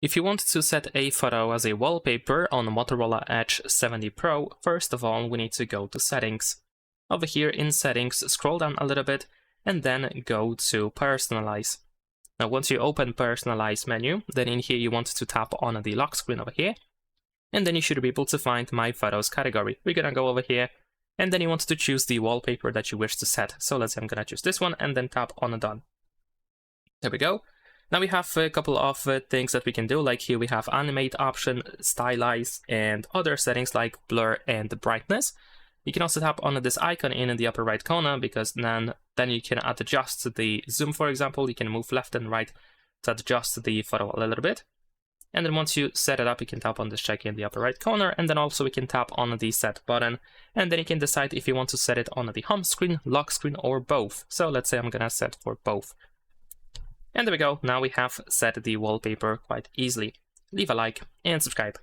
If you want to set a photo as a wallpaper on the Motorola Edge 70 Pro, first of all, we need to go to Settings. Over here in Settings, scroll down a little bit, and then go to Personalize. Now, once you open Personalize menu, then in here you want to tap on the lock screen over here, and then you should be able to find My Photos category. We're gonna go over here, and then you want to choose the wallpaper that you wish to set. So let's say I'm gonna choose this one, and then tap on Done. There we go. Now we have a couple of things that we can do, like here we have animate option, stylize, and other settings like blur and brightness. You can also tap on this icon in the upper right corner, because then you can adjust the zoom, for example. You can move left and right to adjust the photo a little bit. And then once you set it up, you can tap on this check in the upper right corner, and then also we can tap on the set button, and then you can decide if you want to set it on the home screen, lock screen, or both. So let's say I'm gonna set for both. And there we go, now we have set the wallpaper quite easily. Leave a like and subscribe.